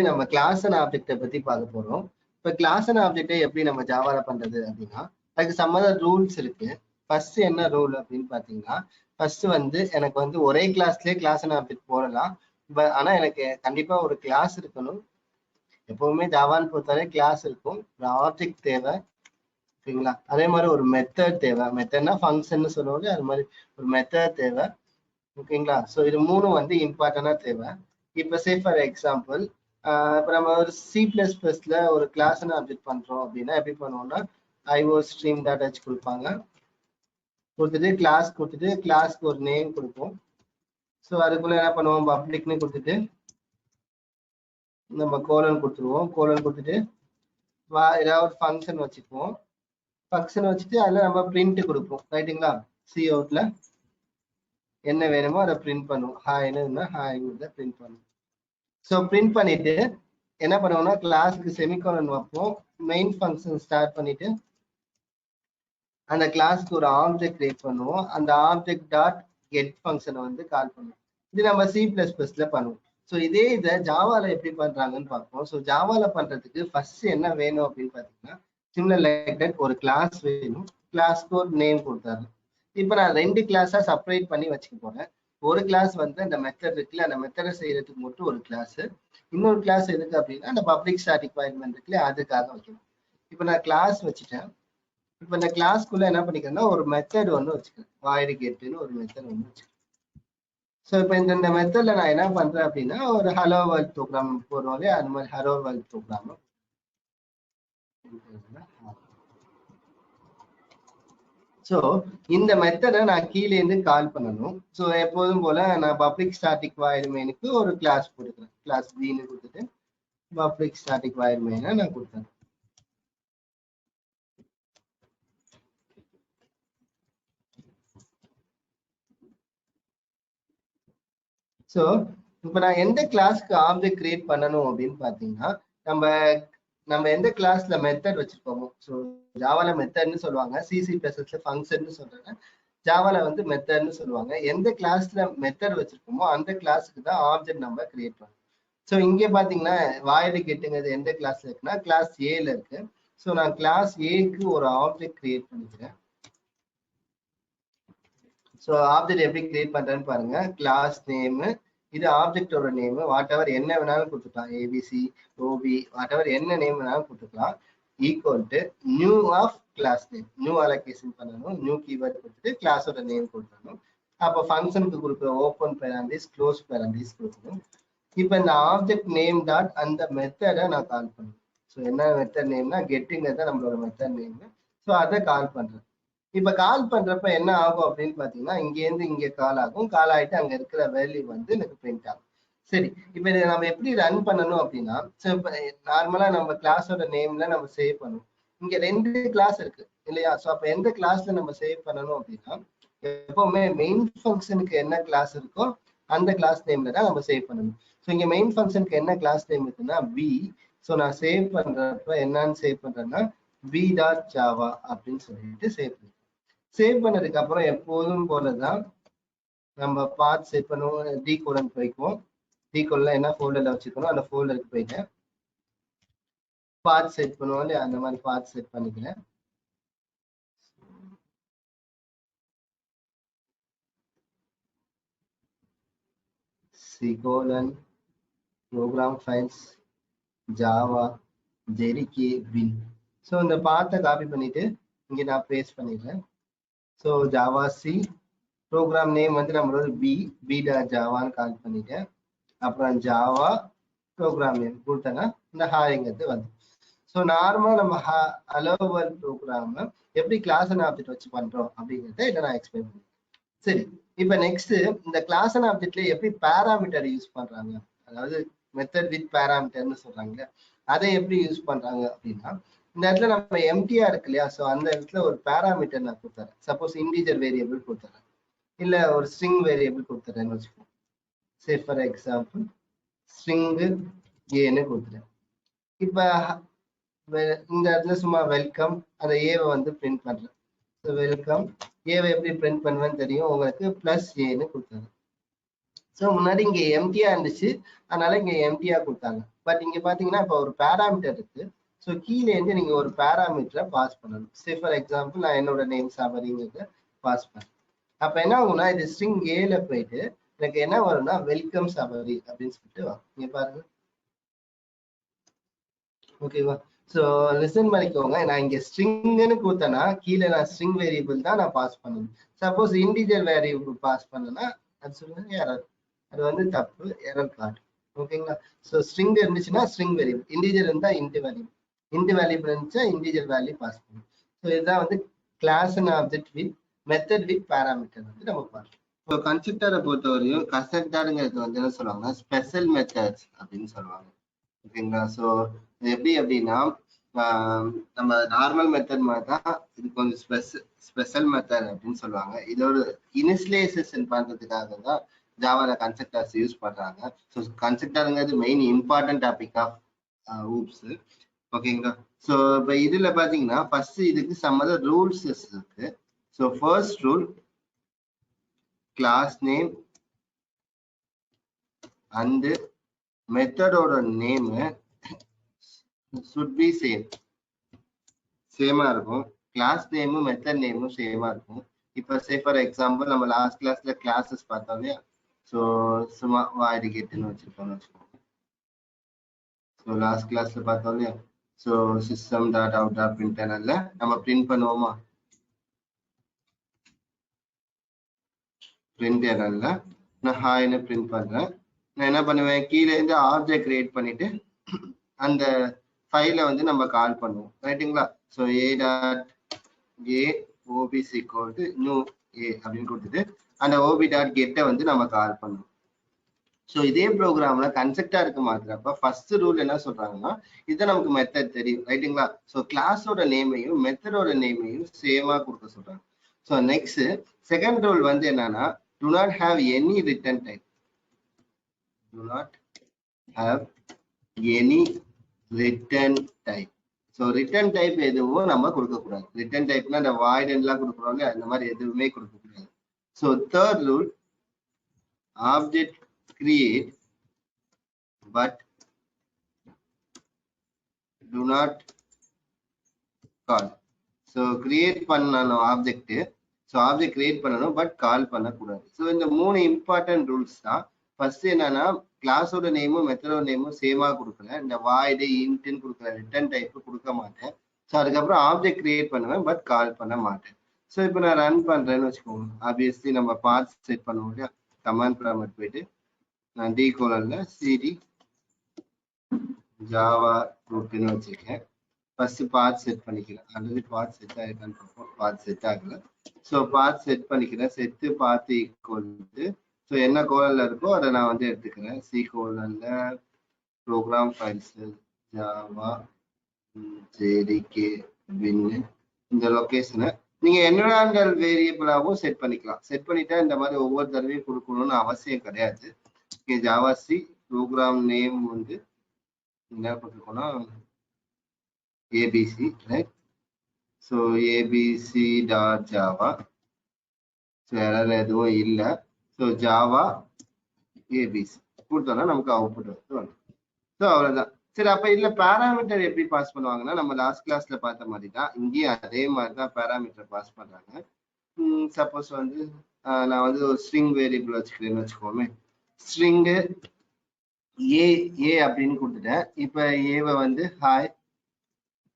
நம்ம class and ஆப்ஜெக்டை பத்தி பார்க்க போறோம். இப்ப கிளாஸ் அண்ட் ஆப்ஜெக்டை எப்படி நம்ம ஜாவால பண்றது அப்படின்னா, அதுக்கு சம்மத ரூல்ஸ் இருக்கு. ஃபர்ஸ்ட் என்ன ரூல் அப்படின்னு பாத்தீங்கன்னா, ஃபர்ஸ்ட் வந்து எனக்கு வந்து ஒரே கிளாஸ்லயே கிளாஸ் அண்ட் ஆப்ஜெக்ட் போடலாம். ஆனா எனக்கு கண்டிப்பா ஒரு கிளாஸ் இருக்கணும். எப்பவுமே ஜாவான்னு பொறுத்தவரை கிளாஸ் இருக்கும், ஒரு ஆப்ஜெக்ட் தேவை. ஓகேங்களா? அதே மாதிரி ஒரு மெத்தட் தேவை. மெத்தட்னா ஃபங்க்ஷன் சொல்லுவாங்க, அது மாதிரி ஒரு மெத்தட் தேவை. ஓகேங்களா? ஸோ இது மூணும் வந்து இம்பார்ட்டண்டா தேவை. இப்போ சே ஃபார் எக்ஸாம்பிள், இப்போ நம்ம ஒரு C++ல ஒரு கிளாஸ் ஆப்ஜெக்ட் பண்றோம் அப்படின்னா எப்படி பண்ணுவோம்னா, iostream.h கொடுப்பாங்க. கொடுத்துட்டு கிளாஸ் கொடுத்துட்டு கிளாஸ்க்கு ஒரு நேம் கொடுப்போம். ஸோ அதுக்குள்ள என்ன பண்ணுவோம், பப்ளிக்னு கொடுத்துட்டு நம்ம கோலன் கொடுத்துருவோம். கோலன் கொடுத்துட்டு ஏதாவது ஒரு ஃபங்க்ஷன் வச்சுக்குவோம். ஃபங்க்ஷன் வச்சுட்டு அதில் நம்ம பிரிண்ட் கொடுப்போம். ரைட்டுங்களா? சி அவுட்ல என்ன வேணுமோ அதை பிரிண்ட் பண்ணுவோம். ஹாய்னு ஹாய்ங்கிறத பிரிண்ட் பண்ணுவோம். ஸோ பிரிண்ட் பண்ணிட்டு என்ன பண்ணுவோம்னா, கிளாஸ்க்கு செமிகோலன் வைப்போம். மெயின் ஃபங்க்ஷன் ஸ்டார்ட் பண்ணிட்டு அந்த கிளாஸ்க்கு ஒரு ஆப்ஜெக்ட் கிரியேட் பண்ணுவோம். அந்த ஆப்ஜெக்ட் டாட் கெட் ஃபங்க்ஷனை வந்து கால் பண்ணுவோம். இது நம்ம C++ல பண்ணுவோம். ஸோ இதே இதை ஜாவால எப்படி பண்றாங்கன்னு பார்ப்போம். ஸோ ஜாவால பண்றதுக்கு ஃபர்ஸ்ட் என்ன வேணும் அப்படின்னு பார்த்தீங்கன்னா, சிமிலர் லைக் தட் ஒரு கிளாஸ் வேணும். கிளாஸ்க்கு ஒரு நேம் கொடுத்தாரு. இப்போ நான் 2 கிளாஸா செப்பரேட் பண்ணி வச்சுக்க போறேன். ஒரு கிளாஸ் வந்து அந்த மெத்தட் இருக்குல்ல, அந்த மெத்தடை செய்யறதுக்கு மட்டும் ஒரு கிளாஸ். இன்னொரு கிளாஸ் எதுக்கு அப்படின்னா, அந்த பப்ளிக் ஸ்டாட்டிக் வாய்ட்மெண்ட் இருக்குல்ல, அதுக்காக வைக்கணும். இப்போ நான் கிளாஸ் வச்சுட்டேன். இப்போ இந்த கிளாஸ்க்குள்ள என்ன பண்ணிக்கிறேன்னா, ஒரு மெத்தட் ஒன்று வச்சுக்கிறேன். வாய்டு கெட்டுன்னு ஒரு மெத்தட் ஒன்று வச்சுக்கிறேன். ஸோ இப்போ இந்த மெத்தட்ல நான் என்ன பண்றேன் அப்படின்னா, ஒரு ஹலோ வேர்ல்ட் ப்ரோக்ராம் போடுறோம் இல்லையா, அந்த மாதிரி ஹலோ வேர்ல்ட் ப்ரோக்ராம். ஸோ இந்த மெத்தடை நான் கீழே இருந்து கால் பண்ணணும். ஸோ எப்போதும் போல நான் பப்ளிக் ஸ்டாட்டிக் வாய்டு மெயினுக்கு ஒரு கிளாஸ் கொடுக்குறேன். கிளாஸ் பின்னு கொடுத்துட்டு பப்ளிக் ஸ்டாட்டிக் வாய்டு மெயினை நான் கொடுத்தேன். ஸோ இப்போ நான் எந்த கிளாஸ்க்கு ஆப்ஜெக்ட் கிரியேட் பண்ணணும் அப்படின்னு பார்த்தீங்கன்னா, நம்ம எந்த கிளாஸ்ல மெத்தட் வச்சிருக்கோமோ, ஸோ ஜாவால மெத்தட்னு சொல்லுவாங்க, C++ல ஃபங்க்ஷன் சொல்றாங்க, ஜாவால வந்து மெத்தட்னு சொல்லுவாங்க. எந்த கிளாஸ்ல மெத்தட் வச்சிருக்கோமோ அந்த கிளாஸுக்கு தான் ஆப்ஜெக்ட் நம்ம கிரியேட் பண்ணணும். ஸோ இங்கே பார்த்தீங்கன்னா வாய்டு கெட்டுங்கிறது எந்த கிளாஸ்ல இருக்குன்னா, கிளாஸ் ஏல இருக்கு. ஸோ நான் கிளாஸ் ஏக்கு ஒரு ஆப்ஜெக்ட் கிரியேட் பண்ணிக்கிறேன். ஸோ ஆப்ஜெக்ட் எப்படி கிரியேட் பண்றேன்னு பாருங்க. கிளாஸ் நேம், இது ஆப்ஜெக்டோட நேம், வாட் எவர் என்ன வேணாலும் கொடுத்துக்கலாம், ஏபிசி ஓபி வாட் எவர் என்ன நேம் வேணாலும் கொடுத்துக்கலாம். Equal to new of class name, new allocation பண்ணணும். நியூ கீவேர்ட் கொடுத்துட்டு கிளாஸோட நேம் கொடுக்கணும். அப்போ ஃபங்க்ஷனுக்கு கொடுக்குற ஓப்பன் பேராண்டிஸ் க்ளோஸ் பேராண்டிஸ் கொடுக்கணும். இப்போ இந்த ஆப்ஜெக்ட் நேம் டாட் அந்த மெத்தடை நான் கால் பண்ணுவேன். ஸோ என்ன மெத்தட் நேம்னா, கெட்டுங்கிறத நம்மளோட மெத்தட் நேம். ஸோ அதை கால் பண்றேன். இப்ப கால் பண்றப்ப என்ன ஆகும் அப்படின்னு பாத்தீங்கன்னா, இங்க இருந்து இங்க கால் ஆகும். கால் ஆயிட்டு அங்க இருக்கிற வேல்யூ வந்து எனக்கு பிரிண்ட் ஆகும். சரி, இப்ப இதை நம்ம எப்படி ரன் பண்ணணும் அப்படின்னா, நார்மலா நம்ம கிளாஸோட நேம்ல நம்ம சேவ் பண்ணுவோம். இங்க 2 கிளாஸ் இருக்கு இல்லையா? ஸோ அப்ப எந்த கிளாஸ்ல நம்ம சேவ் பண்ணணும் அப்படின்னா, எப்பவுமே மெயின் ஃபங்க்ஷனுக்கு என்ன கிளாஸ் இருக்கோ அந்த கிளாஸ் நேம்ல தான் நம்ம சேவ் பண்ணணும். ஸோ இங்க மெயின் ஃபங்க்ஷனுக்கு என்ன கிளாஸ் நேம் இருக்குன்னா v. ஸோ நான் சேவ் பண்றப்ப என்னன்னு சேவ் பண்றேன்னா v.java அப்படின்னு சொல்லிட்டு சேவ் பண்ணுறேன். சேவ் பண்ணதுக்கு அப்புறம் எப்போதும் போலதான் நம்ம பாத் செட் பண்ணுவோம். டீகோடன் போய்க்குவோம். டீகோட்ல என்ன ஃபோல்டர்ல வச்சுக்கணும் அந்த ஃபோல்டருக்கு போயிட்டேன். பாத் செட் பண்ணுவோம் இல்லையா, அந்த மாதிரி பாத் செட் பண்ணிக்கிறேன். C:, program files, Java, JRE, bin. So இந்த பாத்தை காப்பி பண்ணிட்டு இங்க நான் பேஸ்ட் பண்ணிடுறேன். So javac, program name வந்து நம்மளோட b.javaன்னு கால் பண்ணிட்டேன். அப்புறம் ஜாவா ப்ரோக்ராம் நேம் கொடுத்தேன்னா இந்த ஹாய்ங்கிறது வந்து. ஸோ நார்மலாக நம்ம ஹலோ வேர்ல்ட் ப்ரோக்ராம் எப்படி கிளாஸ் அண்ட் ஆப்ஜெக்ட் வச்சு பண்றோம் அப்படிங்கிறத இதை நான் எக்ஸ்பிளைன் பண்ணுறேன். சரி, இப்போ நெக்ஸ்ட் இந்த கிளாஸ் அண்ட் ஆப்ஜெக்ட்ல எப்படி பேராமீட்டர் யூஸ் பண்றாங்க, அதாவது மெத்தட் வித் பேராமீட்டர்னு சொல்றாங்க, அதை எப்படி யூஸ் பண்றாங்க அப்படின்னா, இந்த இடத்துல நம்ம எம்டியா இருக்கு இல்லையா, ஸோ அந்த இடத்துல ஒரு பேராமீட்டர் நான் கொடுத்துறேன். சப்போஸ் இன்டீஜர் வேரியபிள் கொடுத்துறேன், இல்ல ஒரு ஸ்ட்ரிங் வேரியபிள் கொடுத்துறேன்னு வச்சுக்கோங்க. சே ஃபார் எக்ஸாம்பிள் ஸ்ட்ரிங்கு ஏன்னு கொடுத்துறேன். இப்ப இந்த இடத்துல சும்மா வெல்கம் அந்த ஏவை வந்து பிரிண்ட் பண்றேன். ஸோ வெல்கம் ஏவை எப்படி பிரிண்ட் பண்ணுவேன்னு தெரியும் உங்களுக்கு, பிளஸ் ஏன்னு கொடுத்துறேன். ஸோ முன்னாடி இங்க எம்டியா இருந்துச்சு, அதனால இங்க எம்டியா கொடுத்தாங்க. பட் இங்க பாத்தீங்கன்னா இப்போ ஒரு பேராமீட்டர் இருக்கு. ஸோ கீழே இருந்து நீங்க ஒரு பேராமீட்டரை பாஸ் பண்ணணும். சே ஃபார் எக்ஸாம்பிள் நான் என்னோட நேம் சபரிங்கிறத பாஸ் பண்ணேன். அப்ப என்ன ஆகும்னா இது ஸ்ட்ரிங் ஏல போயிட்டு எனக்கு என்ன வரும்னா வெல்கம் சபரி அப்படின்னு சொல்லிட்டு வரும். இங்க பாருங்க. ஓகேவா? ஸோ லிசன் பண்ணிக்கோங்க. நான் இங்க ஸ்ட்ரிங்னு கொடுத்தேன்னா கீழே நான் ஸ்ட்ரிங் வேரியபிள் தான் நான் பாஸ் பண்ணணும். சப்போஸ் இன்டிஜர் வேரியபிள் பாஸ் பண்ணனா அது சொல்லுங்க எரர். அது வந்து தப்பு, எரர் காட்டும். ஓகேங்களா? ஸோ ஸ்ட்ரிங் இருந்துச்சுன்னா ஸ்ட்ரிங் வேரியபிள், இன்டிஜர் இருந்தா இன்ட் வேல்யூ, இன்ட் வேல்யூபிள் இருந்துச்சா இன்டிஜர் வேல்யூ பாஸ் பண்ணணும். ஸோ இதுதான் வந்து class and object with method with parameter வந்து நம்ம பார்க்கலாம். இப்போ கன்ஸ்ட்ரக்டரை பொறுத்தவரையும் கன்ஸ்ட்ரக்டருங்கிறது வந்து என்ன சொல்லுவாங்க, ஸ்பெஷல் மெத்தட்ஸ் அப்படின்னு சொல்லுவாங்க. ஓகேங்களா? ஸோ எப்படி அப்படின்னா நம்ம நார்மல் மெத்தட் மாதிரி தான் இது கொஞ்சம் ஸ்பெஷல் மெத்தட் அப்படின்னு சொல்லுவாங்க. இதோட இனிஷியலைசேஷன் பண்றதுக்காக தான் ஜாவால கன்ஸ்ட்ரக்டர்ஸ் யூஸ் பண்றாங்க. ஸோ கன்ஸ்ட்ரக்டருங்கிறது main important topic of OOPS. ஓகேங்களா? ஸோ இப்போ இதுல பாத்தீங்கன்னா ஃபர்ஸ்ட் இதுக்கு சம் ரூல்ஸ் இருக்கு. So first rule, class name and மெத்தடோட நேம் should be சேமா இருக்கும். கிளாஸ் நேமும் மெத்தட் நேமும் சேமா இருக்கும். இப்ப சே ஃபார் எக்ஸாம்பிள் நம்ம லாஸ்ட் கிளாஸ்ல கிளாஸஸ் பார்த்தோம் இல்லையா? ஸோ சும்மா வாய்டு கேட்டுன்னு வச்சிருக்கோம்னு வச்சுக்கோங்க. ஸோ லாஸ்ட் கிளாஸ்ல பார்த்தோம் இல்லையா? So system dot out dot பிரிண்டர்ல நம்ம பிரிண்ட் பண்ணுவோமா? பிரிண்டர்ல நான் ஹாய்னு பிரிண்ட் பண்றேன். நான் என்ன பண்ணுவேன், கீழே இருந்து ஆப்ஜெக்ட் கிரியேட் பண்ணிட்டு அந்த ஃபைலை வந்து நம்ம கால் பண்ணுவோம். ரைட்டுங்களா? So A dot A obj equal to new A அப்படின்னு கொடுத்துட்டு அந்த ஓபி டாட் கெட்டை வந்து நம்ம கால் பண்ணுவோம். ஸோ இதே ப்ரோக்ராம்ல கன்ஸ்ட்ரக்டருக்கு மாத்துறப்ப ஃபர்ஸ்ட் ரூல் என்ன சொல்றாங்கன்னா, இதை நமக்கு மெத்தட் தெரியும். ரைட்டுங்களா? ஸோ கிளாஸோட நேமையும் மெத்தடோட நேமையும் சேமா கொடுக்க சொல்றாங்க. ஸோ நெக்ஸ்ட் செகண்ட் ரூல் வந்து என்னன்னா, do not have any return type. Do not have any return type. So return type எதுவும் நம்ம கொடுக்கக்கூடாது. ரிட்டர்ன் டைப்னா இந்த வாய்டெல்லாம் கொடுக்குறோம், அந்த மாதிரி எதுவுமே கொடுக்கக்கூடாது. So third rule, object create but do not call. So create பண்ணணும் ஆப்ஜெக்ட். ஸோ ஆப்ஜெக்ட் கிரியேட் பண்ணணும் பட் கால் பண்ணக்கூடாது. ஸோ இந்த மூணு இம்பார்ட்டன்ட் ரூல்ஸ் தான். ஃபர்ஸ்ட் என்னன்னா, கிளாஸோட நேமும் மெத்தடோட நேமும் சேமா கொடுக்கல, இந்த வாய்டு இன்ட்னு கொடுக்குற ரிட்டர்ன் டைப் கொடுக்க மாட்டேன். ஸோ அதுக்கப்புறம் ஆப்ஜெக்ட் கிரியேட் பண்ணுவேன் பட் கால் பண்ண மாட்டேன். ஸோ இப்போ நான் ரன் பண்றேன்னு வச்சுக்கோங்க. ஆப்வியஸ்லி நம்ம பார்ட் செட் பண்ணுவோம் இல்லையா? கமாண்ட் ப்ராம்ப்ட் போயிட்டு நான் டி கோலன்ல சிடி ஜாவா ரூட்னு வச்சிருக்கேன். ஃபர்ஸ்ட் பார்ட் செட் பண்ணிக்கிறேன். ஆல்ரெடி பார்ட் செட் ஆயிருக்கான்னு பார்ப்போம். பார்ட் செட் ஆகல. ஸோ பார்ட் செட் பண்ணிக்கிறேன். Set path equal to, so என்ன கோலன்ல இருக்கோ அதை நான் வந்து எடுத்துக்கிறேன். சி கோலன்ல program files Java JDK bin இந்த லொகேஷனை நீங்க என்விரான்மெண்டல் வேரியபிளாகவும் செட் பண்ணிக்கலாம். செட் பண்ணிட்டா இந்த மாதிரி ஒவ்வொரு தடவையும் கொடுக்கணும்னு அவசியம் கிடையாது. ஜாவா சி ப்ரோக்ராம் நேம் வந்து என்ன கொடுத்துருக்கோம்னா ABC, right? So ABC dot Java. So error எதுவும் இல்லை. ஸோ ஜாவா ஏபிசி கொடுத்தோம்னா நமக்கு அவுட்புட் வந்து வரும். ஸோ அவ்வளோதான். சரி, அப்போ இதில் பேராமீட்டர் எப்படி பாஸ் பண்ணுவாங்கன்னா, நம்ம லாஸ்ட் கிளாஸ்ல பார்த்த மாதிரி தான் இங்கேயும் அதே மாதிரி தான் பேராமீட்டர் பாஸ் பண்றாங்க. சப்போஸ் வந்து நான் வந்து ஒரு ஸ்ட்ரிங் வேரியபிள் வச்சுக்கிறேன்னு வச்சுக்கோமே. ஸ்ட்ரிங்கு ஏ அப்படின்னு கொடுத்துட்டேன். இப்போ ஏவை வந்து ஹாய்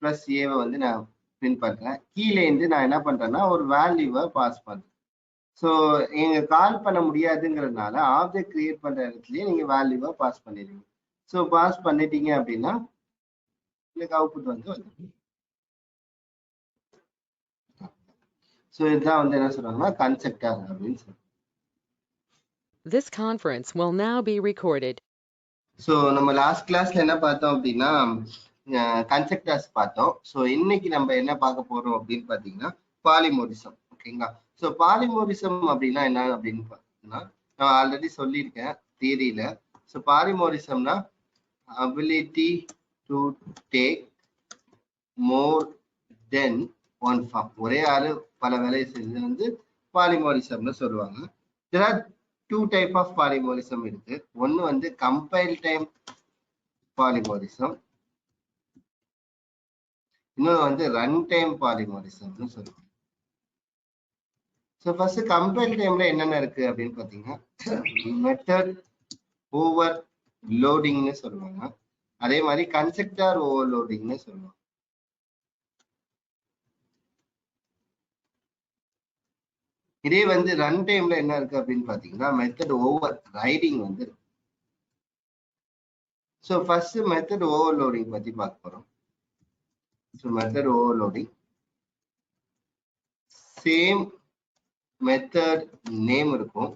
பிளஸ் ஏவை வந்து நான் பிரிண்ட் பண்றேன். கீழே இருந்து நான் என்ன பண்றேன்னா ஒரு வேல்யூவை பாஸ் பண்றேன். ஸோ நீங்க கால் பண்ண முடியாதுங்கிறதுனால ஆப்ஜெக்ட் கிரியேட் பண்ற இடத்துலயே நீங்க வேல்யூவை பாஸ் பண்ணிடுவீங்க. ஸோ பாஸ் பண்ணிட்டீங்க அப்படின்னா எனக்கு அவுட்புட் வந்து வந்துடும். ஸோ இதுதான் வந்து என்ன சொல்றாங்கன்னா கன்ஸ்ட்ரக்டர் அப்படின்னு சொல்றாங்க. This conference will now be recorded. So நம்ம லாஸ்ட் கிளாஸ்ல என்ன பார்த்தோம் அப்படின்னா கன்ஸ்ட்ரக்டர்ஸ் பார்த்தோம். ஸோ இன்னைக்கு நம்ம என்ன பார்க்க போறோம் அப்படின்னு பார்த்தீங்கன்னா பாலிமோரிசம். ஓகேங்களா? ஸோ பாலிமோரிசம் அப்படின்னா என்ன அப்படின்னு பார்த்தீங்கன்னா, நான் ஆல்ரெடி சொல்லியிருக்கேன் தியரியில. ஸோ பாலிமோரிசம்னா ability to take more than one form. ஒரே ஆளு பல வேலையை செய்வது வந்து பாலிமோரிசம்னு சொல்லுவாங்க. There are 2 டைப் ஆஃப் பாலிமாரிசம் இருக்கு. ஒன்னு வந்து கம்பைல் டைம் பாலிமாரிசம், இன்னொன்று வந்து ரன் டைம் பாலிமாரிசம்னு சொல்லுவாங்க. ஸோ ஃபர்ஸ்ட் கம்பைல் டைம்ல என்னென்ன இருக்கு அப்படின்னு பார்த்தீங்கன்னா மெத்தட் ஓவர் லோடிங்னு சொல்லுவாங்க. அதே மாதிரி கன்ஸ்ட்ரக்டர் ஓவர்லோடிங்னு சொல்லுவாங்க. இதே வந்து ரன் டைம்ல என்ன இருக்கு அப்படின்னு பாத்தீங்கன்னா மெத்தட் ஓவர் ரைடிங் வந்து இருக்கு. ஸோ ஃபர்ஸ்ட் மெத்தட் ஓவர்லோடிங் பத்தி பார்க்க போறோம். So method overloading, same method name இருக்கும்,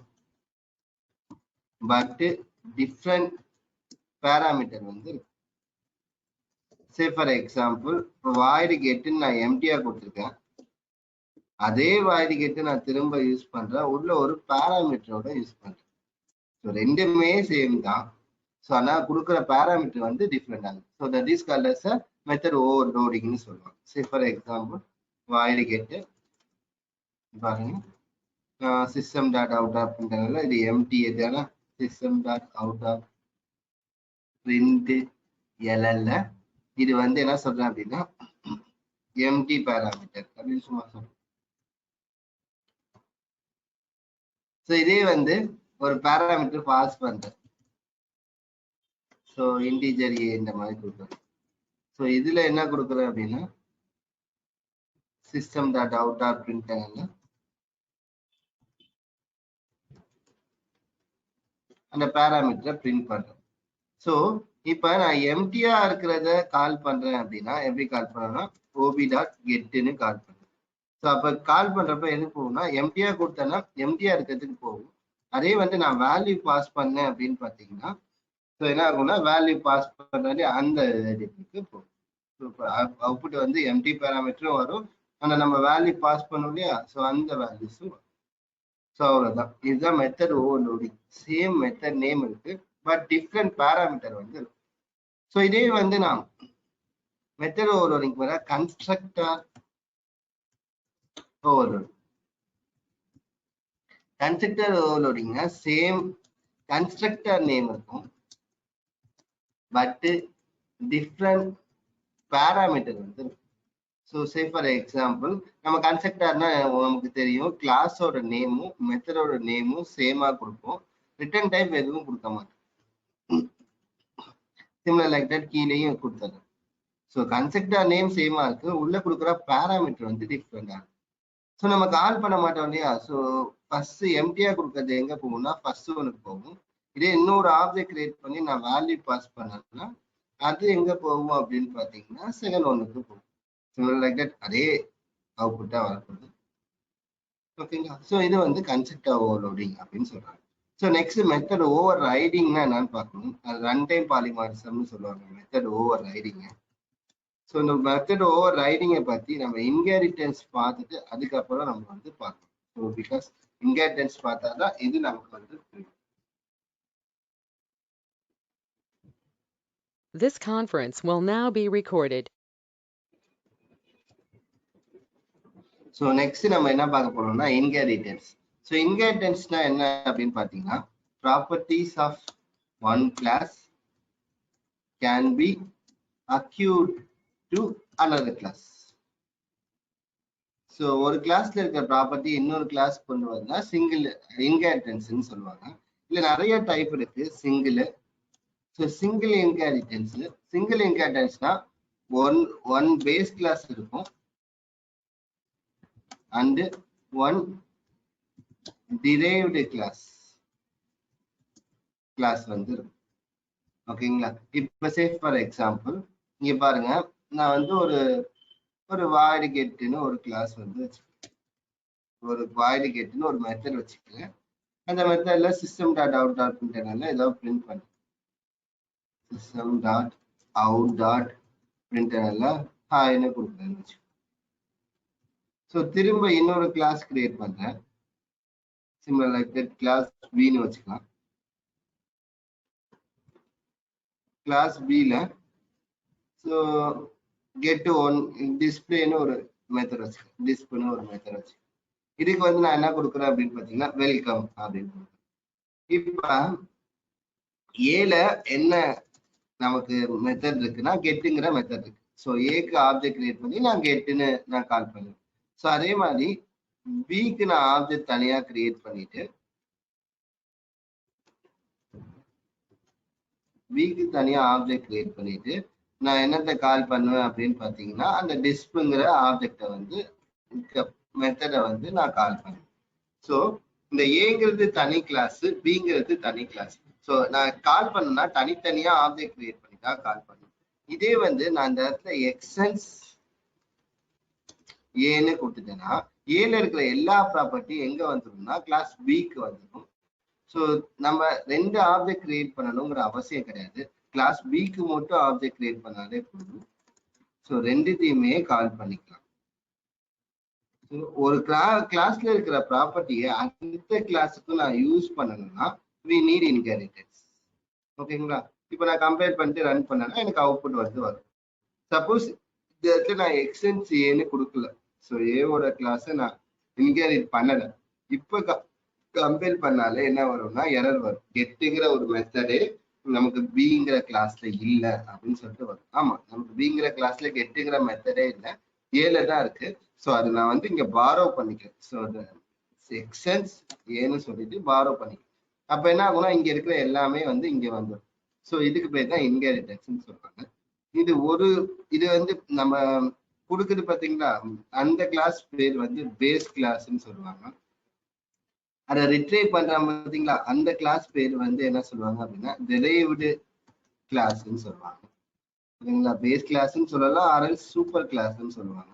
பட் டிஃப்ரெண்ட் பேராமீட்டர் வந்து இருக்கு. சே ஃபார் எக்ஸாம்பிள் வாய்டு கெட்டுன்னு நான் எம்டியா கொடுத்துருக்கேன். அதே வாய்டு கெட்டு நான் திரும்ப யூஸ் பண்றேன், உள்ள ஒரு பேராமீட்டரோட யூஸ் பண்றேன். ஸோ ரெண்டுமே சேம் தான். ஸோ ஆனால் கொடுக்குற பேராமீட்டர் வந்து டிஃப்ரெண்ட் ஆகுது. So that is called as a method ஓவர்லோடிங்னு சொல்லுவாங்க. Say for example void get பாருங்க, சிஸ்டம் டாட் அவுட் ஆஃப் பிரிண்டர்ல இது எம்டி எதான system dot out of print எல்எல்ல இது வந்து என்ன சொல்றேன் அப்படின்னா எம்டி பேராமீட்டர் அப்படின்னு சும்மா சொல்றேன். ஸோ இதே வந்து ஒரு பேராமீட்டர் பாஸ் பண்றேன். ஸோ இன்டிஜர் ஏ இந்த மாதிரி கொடுக்குறேன். ஸோ இதுல என்ன கொடுக்குறேன் அப்படின்னா சிஸ்டம் டாட் அவுட் ஆஃப் பிரிண்டர்ல அந்த பேராமீட்டரை பிரிண்ட் பண்றேன். ஸோ இப்போ நான் எம்டியா இருக்கிறத கால் பண்றேன் அப்படின்னா எப்படி கால் பண்றேன்னா ஓபி டாட் கெட்டுன்னு கால் பண்றேன். ஸோ அப்போ கால் பண்றப்ப எது போகும்னா எம்டியா கொடுத்தேன்னா எம்டியா இருக்கிறதுக்கு போகும். அதே வந்து நான் வேல்யூ பாஸ் பண்ணேன் அப்படின்னு பார்த்தீங்கன்னா ஸோ என்ன ஆகும்னா வேல்யூ பாஸ் பண்றது அந்த இதுக்கு போகும். ஸோ இப்போ அவுட்புட் வந்து எம்டி பேராமீட்டரும் வரும், ஆனால் நம்ம வேல்யூ பாஸ் பண்ணோம் இல்லையா, ஸோ அந்த வேல்யூஸும் வரும். ஸோ அவ்வளோதான், இதுதான் method overloading. Same method name இருக்கு, பட் டிஃப்ரெண்ட் பேராமீட்டர் வந்து இருக்கு. ஸோ இதே வந்து நான் மெத்தட் ஓவர்லோடிங் வர கன்ஸ்ட்ரக்டர் ஓவர்லோடிங். கன்ஸ்ட்ரக்டர் ஓவர்லோடிங்னா சேம் கன்ஸ்ட்ரக்டர் நேம் இருக்கும், பட் டிஃப்ரெண்ட் பேராமீட்டர் வந்து இருக்கும். ஸோ சே ஃபார் எக்ஸாம்பிள் நம்ம கன்ஸ்ட்ரக்டர்னா நமக்கு தெரியும், கிளாஸோட நேமும் மெத்தடோட நேமும் சேமா கொடுப்போம், ரிட்டர்ன் டைப் எதுவும் கொடுக்க மாட்டோம். சிமிலர் லைக் தட் கீழேயும் கொடுத்துறேன். ஸோ கன்ஸ்ட்ரக்டர் நேம் சேமா இருக்கு, உள்ள கொடுக்குற பேராமீட்டர் வந்து டிஃப்ரெண்டா இருக்கு. ஸோ நம்ம கால் பண்ண மாட்டோம் இல்லையா, ஸோ ஃபர்ஸ்ட் எம்டியா கொடுக்கறது எங்க போகும்னா ஃபர்ஸ்ட் ஒனுக்கு போகும். இதே இன்னொரு ஆப்ஜெக்ட் கிரியேட் பண்ணி நான் வேல்யூ பாஸ் பண்ணேன்னா அது எங்க போகும் அப்படின்னு பாத்தீங்கன்னா செகண்ட் ஒனுக்கு போகும். சிமிலர் லைக் தட் அதே அவுட்புட்டா வரப்போகுது. ஓகேங்களா. ஸோ இது வந்து கன்ஸ்ட்ரக்டர் ஓவர்லோடிங் அப்படின்னு சொல்றாங்க. ஸோ நெக்ஸ்ட் மெத்தட் ஓவர் ரைடிங்னா என்னன்னு பார்க்கணும். அது ரன் டைம் பாலிமாரிசம்னு சொல்லுவாங்க மெத்தட் ஓவர் ரைடிங்க. ஸோ இந்த மெத்தட் ஓவர் ரைடிங்கை பத்தி நம்ம இன்ஹெரிட்டன்ஸ் பார்த்துட்டு அதுக்கப்புறம் நம்ம வந்து பார்க்கணும். ஸோ பிகாஸ் இன்ஹெரிட்டன்ஸ் பார்த்தா தான் இது நமக்கு வந்து புரியும். This conference will now be recorded. So next நம்ம என்ன பார்க்க போறோம்னா இன்ஹெரிட்டன்ஸ். ஸோ இன்ஹெரிட்டன்ஸ்னா என்ன அப்படின்னு பார்த்தீங்கன்னா properties of one class can be acute to another class. So ஒரு கிளாஸ்ல இருக்கிற ப்ராப்பர்ட்டி இன்னொரு கிளாஸ் கொண்டு வந்தா சிங்கிள் இன்ஹெரிட்டன்ஸ்ன்னு சொல்லுவாங்க. இல்ல நிறைய டைப் இருக்கு single. So single inheritance, single இன்ஹெரிட்டன்ஸ்னா ஒன் பேஸ் கிளாஸ் இருக்கும் and one derived class வந்து இருக்கும். ஓகேங்களா. இப்ப சே ஃபார் எக்ஸாம்பிள் இங்க பாருங்க, நான் வந்து ஒரு வாய்டு கெட்டுன்னு ஒரு கிளாஸ் வந்து வச்சுக்கேன், ஒரு வாய்டு கெட்டுன்னு ஒரு மெத்தட் வச்சுக்கேன். அந்த மெத்தட்ல சிஸ்டம் டாட் அவுட் டாட் பிரிண்டர்ல ஏதாவது பிரிண்ட் பண்ணு, சிஸ்டம் டாட் அவுட் டாட் பிரிண்டர்ல என்ன கொடுக்குறேன்னு வச்சுக்கோங்க. ஸோ திரும்ப இன்னொரு கிளாஸ் கிரியேட் பண்றேன், சிம்பிள் லைக் தட் கிளாஸ் பின்னு வச்சுக்கலாம். கிளாஸ் பில ஸோ கெட் ஒன் டிஸ்பிளேன்னு ஒரு மெத்தட் வச்சுக்கேன், டிஸ்பிளேன்னு ஒரு மெத்தட் வச்சுக்கேன். இதுக்கு வந்து நான் என்ன கொடுக்குறேன் அப்படின்னு பார்த்தீங்கன்னா வெல்கம் அப்படின்னு கொடுக்குறேன். இப்ப ஏல என்ன நமக்கு மெத்தட் இருக்குன்னா கெட்டுங்கிற மெத்தட் இருக்கு. ஸோ ஏக்கு ஆப்ஜெக்ட் கிரியேட் பண்ணி நான் கெட்டுன்னு நான் கால் பண்ணுவேன். ஸோ அதே மாதிரி பிக்கு நான் ஆப்ஜெக்ட் தனியா கிரியேட் பண்ணிட்டு பிக்கு தனியா ஆப்ஜெக்ட் கிரியேட் பண்ணிட்டு நான் என்னத்தை கால் பண்ணுவேன் அப்படின்னு பாத்தீங்கன்னா அந்த டிஸ்ப்ங்கிற ஆப்ஜெக்டை வந்து மெத்தடை வந்து நான் கால் பண்ணுவேன். ஸோ இந்த ஏங்கிறது தனி கிளாஸ், பிங்கிறது தனி கிளாஸ். ஸோ நான் கால் பண்ணா தனித்தனியா ஆப்ஜெக்ட் கிரியேட் பண்ணி தான் கால் பண்ணுவேன். இதே வந்து நான் இந்த இடத்துல எக்ஸன்ஸ் ஏன்னு கொடுத்துட்டேன்னா ஏல இருக்கிற எல்லா ப்ராப்பர்ட்டியும் எங்க வந்துடும்னா கிளாஸ் பிக்கு வந்துடும். ஸோ நம்ம ரெண்டு ஆப்ஜெக்ட் கிரியேட் பண்ணணுங்கிற அவசியம் கிடையாது. கிளாஸ் பிக்கு மட்டும் ஆப்ஜெக்ட் கிரியேட் பண்ணாலே போதும். ஸோ ரெண்டுத்தையுமே கால் பண்ணிக்கலாம். ஒரு கிளாஸ்ல இருக்கிற ப்ராப்பர்ட்டியை அடுத்த கிளாஸுக்கு நான் யூஸ் பண்ணணும்னா we need inheritance. ஓகேங்களா? இப்போ நான் கம்பேர் பண்ணிட்டு ரன் பண்ணேன்னா எனக்கு அவுட்புட் வந்து வரும். சப்போஸ் இந்த இடத்துல நான் எக்ஸ்டென்ஸ் ஏன்னு கொடுக்கல, ஸோ ஏவோட கிளாஸை நான் இன்ஹெரிட் பண்ணல, இப்போ கம்பேர் பண்ணாலே என்ன வரும்னா எரர் வரும். கெட்டுங்கிற ஒரு மெத்தடே நமக்கு பிங்கிற கிளாஸ்ல இல்லை அப்படின்னு சொல்லிட்டு வரும். ஆமா, நமக்கு பிங்கிற கிளாஸ்ல கெட்டுங்கிற மெத்தடே இல்லை, ஏல தான் இருக்கு. ஸோ அது நான் வந்து இங்க பாரோ பண்ணிக்கிறேன். ஸோ அது எக்ஸ்டென்ஸ் ஏன்னு சொல்லிட்டு பாரோ பண்ணிக்கிறேன். அப்ப என்ன ஆகும்னா இங்க இருக்கிற எல்லாமே வந்து இங்க வந்துடும். ஸோ இதுக்கு பேர் தான் இன்ஹெரிட்டன்ஸ் சொல்றாங்க. இது வந்து நம்ம கொடுக்குது பாத்தீங்களா, அந்த கிளாஸ் பேர் வந்து பேஸ் கிளாஸ்ன்னு சொல்லுவாங்க. அதை ரிட்ரைவ் பண்றாங்க பாத்தீங்களா, அந்த கிளாஸ் பேர் வந்து என்ன சொல்லுவாங்க அப்படின்னா டெரைவ்டு கிளாஸ்ன்னு சொல்லுவாங்க. சரிங்களா? பேஸ் கிளாஸ்ன்னு சொல்லலாம், ஆர்எல் சூப்பர் கிளாஸ்ன்னு சொல்லுவாங்க.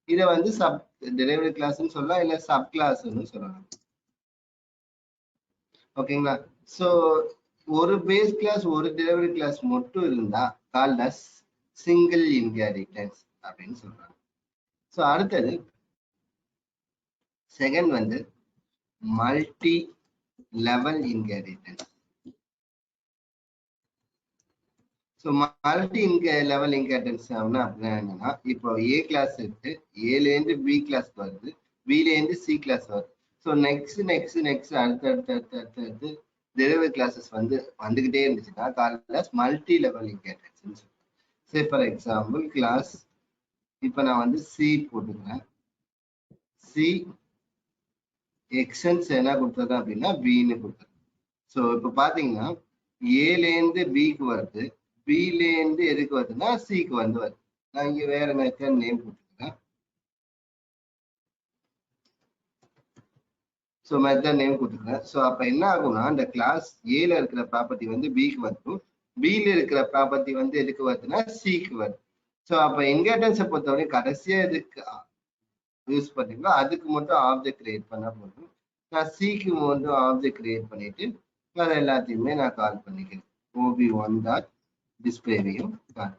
இதை வந்து சப் டெரைவ்டு கிளாஸ்ன்னு சொல்லலாம், இல்ல சப் கிளாஸ்ன்னு சொல்லலாம். ஓகேங்களா? ஸோ ஒரு பேஸ் கிளாஸ் ஒரு டெரைவ்டு கிளாஸ் மட்டும் இருந்தா கால்ட் அஸ் சிங்கிள் இன்ஹெரிட்டன்ஸ் அப்படின்னு சொல்றாங்க. ஸோ அடுத்தது செகண்ட் வந்து multi level inheritance. So multi level inheritance அப்படின்னா என்னன்னா, இப்போ ஏ கிளாஸ் இருக்கு, ஏலேருந்து பி கிளாஸ் வருது, பிலேருந்து சி கிளாஸ் வருது. ஸோ நெக்ஸ்ட் அடுத்தடுத்து டெரிவேட்டிவ் கிளாஸஸ் வந்து வந்துகிட்டே இருந்துச்சுன்னா called multi level inheritance. Say for example class இப்போ நான் வந்து சி போட்டுக்கிறேன். சி எக்ஸன்ஸ் என்ன கொடுத்தது அப்படின்னா பின்னு கொடுத்தது. ஸோ இப்போ பாத்தீங்கன்னா ஏலேருந்து பிக்கு வருது, பிலேருந்து எதுக்கு வருதுன்னா சிக்கு வந்து வருது. நான் இங்க வேற மெத்தட் நேம் போட்டுக்கிறேன். ஸோ மெத்தட் நேம் கொடுத்துக்கிறேன். ஸோ அப்ப என்ன ஆகும்னா இந்த கிளாஸ் ஏல இருக்கிற ப்ராப்பர்ட்டி வந்து பிக்கு வரும், பில இருக்கிற ப்ராப்பர்ட்டி வந்து எதுக்கு வருதுன்னா சிக்கு வருது. ஸோ அப்ப இன்ஹெரிட்டன்ஸை பொறுத்தவரை கடைசியா எதுக்கு யூஸ் பண்ணீங்களோ அதுக்கு மட்டும் ஆப்ஜெக்ட் கிரியேட் பண்ணா போதும். நான் சிக்கு மட்டும் ஆப்ஜெக்ட் கிரியேட் பண்ணிட்டு அது எல்லாத்தையுமே நான் கால் பண்ணிக்கிறேன். OB1 டாட் டிஸ்பிளேவையும் கால்.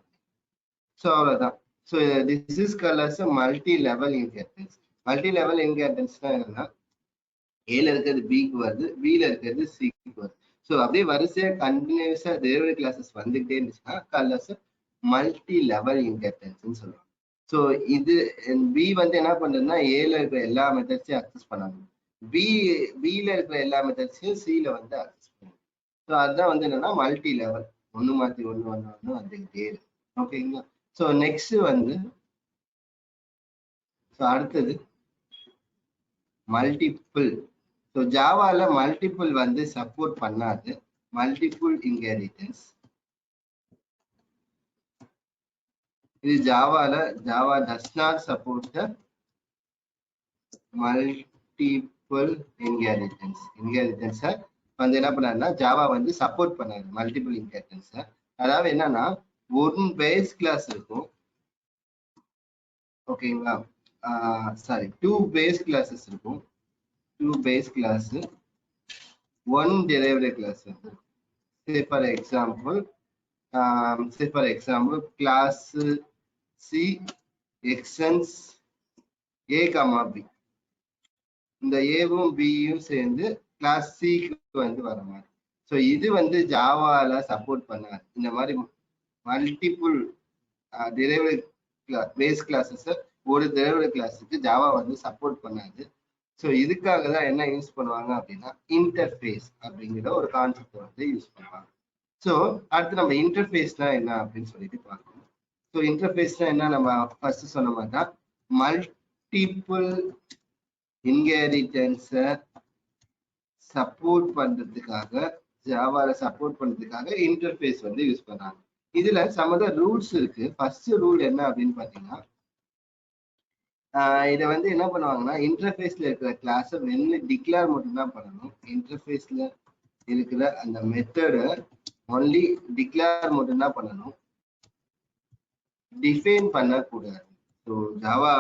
ஸோ அவ்வளவுதான். So this is called as multi level inheritance. Multi level இன்ஹெரிட்டன்ஸ்னா என்னன்னா ஏல இருக்கிறது பிக்கு வருது, பில இருக்கிறது சிக்கு வருது. ஸோ அப்படியே வரிசையா கண்டினியூஸா டெரிவேட்டிவ் கிளாஸஸ் வந்துகிட்டே இருந்துச்சுன்னா called as multi level inheritance சொல்லுவாங்க. ஸோ இது பி வந்து என்ன பண்றதுன்னா ஏல இருக்கிற எல்லா மெத்தட்ஸையும் அக்சஸ் பண்ணாங்க, பில இருக்கிற எல்லா மெத்தட்ஸையும் சில வந்து அக்சஸ் பண்ணுங்க. ஸோ அதுதான் வந்து என்னன்னா மல்டி லெவல், ஒன்று மாற்றி ஒன்று வந்துகிட்டே இருக்கு. ஓகேங்களா? ஸோ நெக்ஸ்ட் வந்து அடுத்தது மல்டிபிள். ஸோ ஜாவால மல்டிபிள் வந்து சப்போர்ட் பண்ணாது, மல்டிபிள் இன்ஹெரிட்டன்ஸ். இது Java does not support the multiple inheritance வந்து என்ன பண்ணாருன்னா ஜாவா வந்து சப்போர்ட் பண்ணாரு மல்டிபிள் இன்ஹெரிட்டன்ஸ். அதாவது என்னன்னா ஒரு பேஸ் கிளாஸ் இருக்கும், ஓகேங்களா? சாரி, 2 பேஸ் கிளாஸஸ் இருக்கும், 2 base class, 1 derivative class. say for example class C extends A, B. இந்த ஏவும் பியும் சேர்ந்து கிளாஸ் சிக்கு வந்து வர மாதிரி. ஸோ இது வந்து ஜாவால சப்போர்ட் பண்ணாது. இந்த மாதிரி மல்டிபிள் டெரிவேட்டிவ் பேஸ் கிளாஸஸ் ஒரு டெரிவேட்டிவ் கிளாஸுக்கு ஜாவா வந்து சப்போர்ட் பண்ணாது. ஸோ இதுக்காக தான் என்ன யூஸ் பண்ணுவாங்க அப்படின்னா இன்டர்ஃபேஸ் அப்படிங்கிற ஒரு கான்செப்ட் வந்து யூஸ் பண்ணுவாங்க. ஸோ அடுத்து நம்ம இன்டர்ஃபேஸ்னா என்ன அப்படின்னு சொல்லிட்டு பார்க்கணும். ஸோ இன்டர்ஃபேஸ்னா என்ன, நம்ம ஃபர்ஸ்ட் சொன்ன மாதிரி தான் மல்டிபிள் இன்ஹெரிட்டன்ஸை சப்போர்ட் பண்றதுக்காக, ஜாவால சப்போர்ட் பண்றதுக்காக இன்டர்ஃபேஸ் வந்து யூஸ் பண்றாங்க. இதுல சம் ஆஃப் த ரூல்ஸ் இருக்கு. ஃபர்ஸ்ட் ரூல் என்ன அப்படின்னு பாத்தீங்கன்னா, இதை வந்து என்ன பண்ணுவாங்கன்னா இன்டர்ஃபேஸ்ல இருக்கிற கிளாஸை வெளில டிக்ளேர் மட்டும் தான் பண்ணணும். இன்டர்ஃபேஸ்ல இருக்கிற அந்த மெத்தடை ஒன்லி டிக்ளேர் மட்டும் தான் பண்ணணும், டிஃபைன் பண்ணக்கூடாது. ஸோ ஜாவா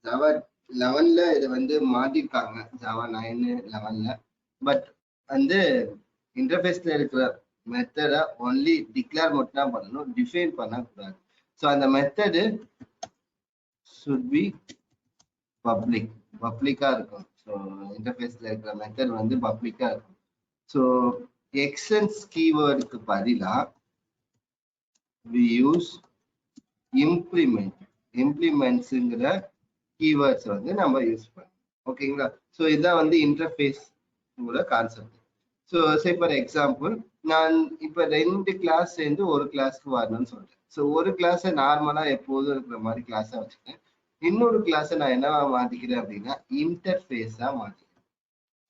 11ல இதை வந்து மாத்திருக்காங்க, ஜாவா 9 11ல. பட் வந்து இன்டர்ஃபேஸ்ல இருக்கிற மெத்தடை ஒன்லி டிக்ளேர் மட்டும் தான் பண்ணணும், டிஃபைன் பண்ணக்கூடாது. ஸோ அந்த மெத்தடு should be பப்ளிக்கா இருக்கும். ஸோ இன்டர்ஃபேஸ்ல இருக்கிற மெத்தட் வந்து பப்ளிக்கா இருக்கும். ஸோ எக்ஸ்டென்ஸ் கீவேர்டுக்கு பதிலா we use இம்ப்ளிமெண்ட்ஸ்ங்கிற கீவேர்ட்ஸ் வந்து நம்ம யூஸ் பண்ணோம். ஓகேங்களா? ஸோ இதான் வந்து interface concept. So say for example, நான் இப்போ 2 கிளாஸ் சேர்ந்து ஒரு கிளாஸ்க்கு வரணும்னு சொல்றேன். ஸோ ஒரு கிளாஸை நார்மலா எப்போதும் இருக்கிற மாதிரி கிளாஸா வச்சுக்கேன். இன்னொரு கிளாஸை நான் என்னவா மாத்திக்கிறேன் அப்படின்னா இன்டர்ஃபேஸா மாத்திக்கிறேன்.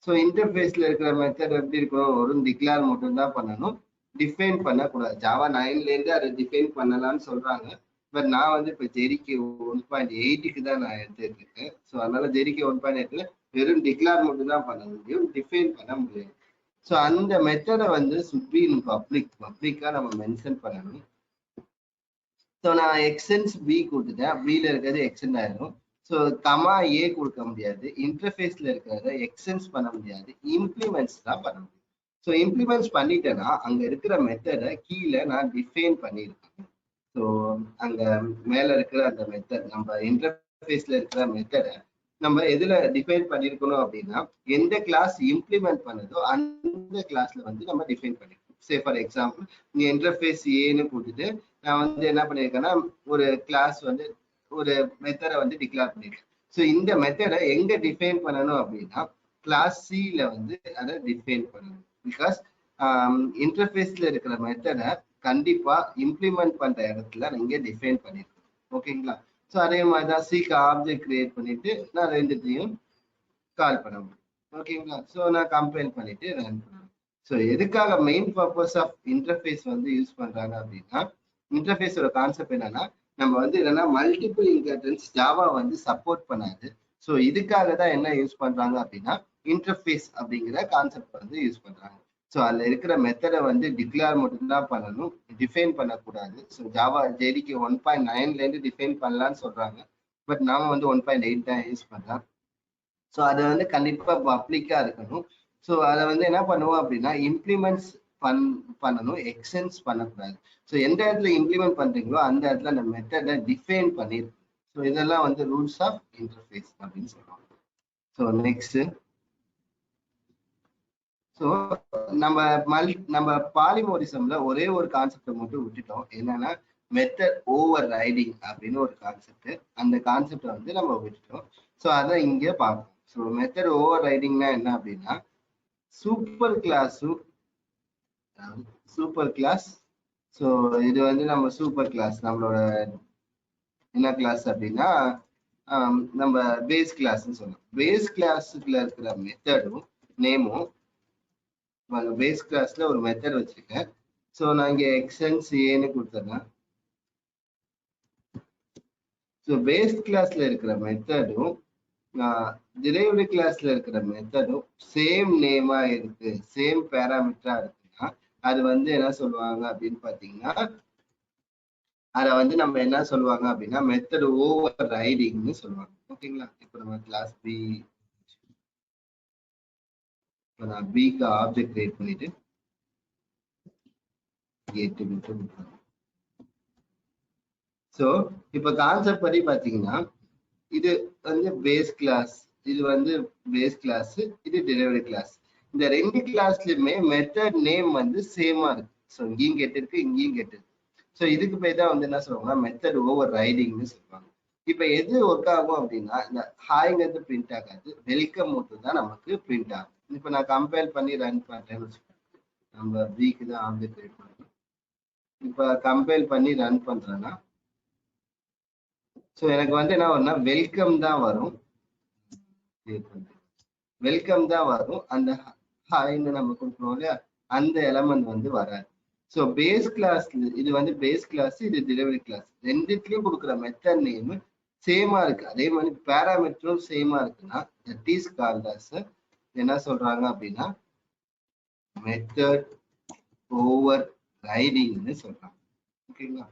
ஸோ இன்டர்ஃபேஸ்ல இருக்கிற மெத்தட் எப்படி இருக்கணும், ஒரு டிக்ளேர் மட்டும் தான் பண்ணணும், டிஃபைன் பண்ணக்கூடாது. ஜாவா 9ல இருந்து அதை டிஃபைன் பண்ணலாம்னு சொல்றாங்க. பட் நான் வந்து இப்போ ஜெரிகே 1.8க்கு தான் நான் எடுத்துட்டு இருக்கேன். ஸோ அதனால ஜெரிகே 1.8ல வெறும் டிக்ளேர் மட்டும் தான் பண்ண முடியும், டிஃபைன் பண்ண முடியாது. ஸோ அந்த மெத்தடை வந்து சுப்பி பப்ளிக்கா நம்ம மென்ஷன் பண்ணணும். ஸோ நான் எக்ஸ்டென்ஸ் பி கொடுத்துட்டேன், பில இருக்கிறது எக்ஸ்டெண்ட் ஆயிடும். ஸோ கமா ஏ கொடுக்க முடியாது, இன்டர்ஃபேஸ்ல இருக்கிறத எக்ஸ்டென்ஸ் பண்ண முடியாது, இம்ப்ளிமெண்ட்ஸ் தான் பண்ண முடியும். ஸோ இம்ப்ளிமெண்ட்ஸ் பண்ணிட்டேன்னா அங்க இருக்கிற மெத்தடை கீழே நான் டிஃபைன் பண்ணியிருக்கேன். ஸோ அங்க மேல இருக்கிற அந்த மெத்தட், நம்ம இன்டர்ஃபேஸ்ல இருக்கிற மெத்தடை நம்ம எதுல டிஃபைன் பண்ணிருக்கணும் அப்படின்னா, எந்த கிளாஸ் இம்ப்ளிமெண்ட் பண்ணுதோ அந்த கிளாஸ்ல வந்து நம்ம டிஃபைன் பண்ணிருக்கோம். சே ஃபார் எக்ஸாம்பிள், நீ இன்டர்ஃபேஸ் ஏன்னு கொடுத்துட்டு நான் வந்து என்ன பண்ணிருக்கேன்னா ஒரு கிளாஸ் வந்து ஒரு மெத்தடை வந்து டிக்ளேர் பண்ணிருக்கேன். ஸோ இந்த மெத்தடை எங்க டிஃபைன் பண்ணணும் அப்படின்னா கிளாஸ் சில வந்து அதை டிஃபைன் பண்ணணும். பிகாஸ் இன்டர்ஃபேஸ்ல இருக்கிற மெத்தடை கண்டிப்பா இம்ப்ளிமெண்ட் பண்ற இடத்துல நீங்க டிஃபைன் பண்ணிருக்கோம். ஓகேங்களா? ஸோ அதே மாதிரி தான் சிக்கு ஆப்ஜெக்ட் கிரியேட் பண்ணிட்டு நான் ரெண்டுத்தையும் கால் பண்ண முடியும். ஓகேங்களா? ஸோ நான் கம்பைல் பண்ணிட்டு ரன் பண்ணுவேன். ஸோ எதுக்காக மெயின் பர்பஸ் ஆஃப் இன்டர்ஃபேஸ் வந்து யூஸ் பண்றாங்க அப்படின்னா, இன்டர்ஃபேஸோட கான்செப்ட் என்னன்னா, நம்ம வந்து என்னன்னா மல்டிபிள் இன்ஹெரிட்டன்ஸ் ஜாவா வந்து சப்போர்ட் பண்ணாது. ஸோ இதுக்காக தான் என்ன யூஸ் பண்றாங்க அப்படின்னா இன்டர்ஃபேஸ் அப்படிங்கிற கான்செப்ட் வந்து யூஸ் பண்றாங்க. ஸோ அதுல இருக்கிற மெத்தடை வந்து டிக்ளேர் மட்டும் தான் பண்ணணும், டிஃபைன் பண்ணக்கூடாது. ஸோ ஜாவா ஜேடிக்கு 1.9ல இருந்து டிஃபைன் பண்ணலாம்னு சொல்றாங்க. பட் நாம வந்து 1.8 தான் யூஸ் பண்றோம். ஸோ அது வந்து கண்டிப்பா பப்ளிக்கா இருக்கணும். ஸோ அதை வந்து என்ன பண்ணுவோம் அப்படின்னா இம்ப்ளிமெண்ட்ஸ் பண்ணணும், எக்ஸ்டென்ஸ் பண்ணக்கூடாது. ஸோ எந்த இடத்துல இம்ப்ளிமெண்ட் பண்றீங்களோ அந்த இடத்துல அந்த மெத்தடை டிஃபைன் பண்ணிருக்கணும். ஸோ இதெல்லாம் வந்து ரூல்ஸ் ஆஃப் இன்டர்ஃபேஸ் அப்படின்னு சொல்லுவாங்க. ஸோ நெக்ஸ்ட், ஸோ நம்ம பாலிமோரிசம்ல ஒரே ஒரு கான்செப்டை மட்டும் விட்டுட்டோம், என்னன்னா மெத்தட் ஓவர் ரைடிங் அப்படின்னு ஒரு கான்செப்ட். அந்த கான்செப்டை வந்து நம்ம விட்டுட்டோம். ஸோ அதை இங்கே பார்ப்போம். ஸோ மெத்தட் ஓவர் ரைடிங்னா என்ன அப்படின்னா, சூப்பர் கிளாஸ். ஸோ இது வந்து நம்ம சூப்பர் கிளாஸ், நம்மளோட என்ன கிளாஸ் அப்படின்னா நம்ம பேஸ் கிளாஸ்ன்னு சொல்லலாம். பேஸ் கிளாஸுக்குள்ள இருக்கிற மெத்தடும் நேமும், பேஸ் கிளாஸ்ல ஒரு மெத்தட் வச்சிருக்கேன். ஸோ நான் இங்க எக்ஸ்டென்ஸ் ஏன்னு கொடுத்தேன்னா, ஸோ பேஸ் கிளாஸ்ல இருக்கிற மெத்தடும் டிரைவ்டு கிளாஸ்ல இருக்கிற மெத்தடும் சேம் நேமா இருக்கு, சேம் பேராமீட்டரா இருக்குன்னா அது வந்து என்ன சொல்லுவாங்க அப்படின்னு பாத்தீங்கன்னா, அதை வந்து நம்ம என்ன சொல்லுவாங்க அப்படின்னா மெத்தட் ஓவர் ரைடிங்னு சொல்லுவாங்க. ஓகேங்களா? இப்போ நம்ம கிளாஸ் பி, நான் பிக்கு ஆப்ஜெக்ட் கிரியேட் பண்ணிட்டு ஸோ இப்போ கான்செப்ட் படி பாத்தீங்கன்னா இது வந்து பேஸ் கிளாஸ், இது வந்து பேஸ் கிளாஸ், இது டிரைவ்டு கிளாஸ். இந்த ரெண்டு கிளாஸ்லயுமே மெத்தட் நேம் வந்து சேமா இருக்கு. ஸோ இங்கேயும் கெட்டு இருக்கு, இங்கேயும் கெட்டு இருக்கு. ஸோ இதுக்கு போய் தான் வந்து என்ன சொல்லுவாங்கன்னா மெத்தட் ஓவர் ரைடிங்னு சொல்லுவாங்க. இப்ப எது ஒர்க் ஆகும் அப்படின்னா இந்த ஹாய்ங்கிறது பிரிண்ட் ஆகாது, வெல்கம் மட்டும் தான் நமக்கு பிரிண்ட் ஆகும். இப்ப நான் கம்பைல் பண்ணி ரன் பண்றேன்னு வச்சுக்கோங்க. நம்ம பிக்கு தான் ஆப்ஜெக்ட் கிரியேட் பண்ணணும். இப்ப கம்பைல் பண்ணி ரன் பண்றேன்னா ஸோ எனக்கு வந்து என்ன வரும்னா வெல்கம் தான் வரும். வெல்கம் தான் வரும். அந்த ஹாய்ன்னு நம்ம கொடுக்குறோம் இல்லையா, அந்த எலமெண்ட் வந்து வராது. ஸோ பேஸ் கிளாஸ் இது வந்து பேஸ் கிளாஸ், இது டெலிவரி கிளாஸ். ரெண்டுத்துலயும் கொடுக்குற மெத்தட் நேம் சேமா இருக்கு. அதே மாதிரி பேராமீட்டரும் சேமா இருக்குன்னா தட் இஸ் கால்ட் அஸ் என்ன சொல்றாங்க அப்படின்னா மெத்தட் ஓவர் ரைடிங்னு சொல்றாங்க. ஓகேங்களா?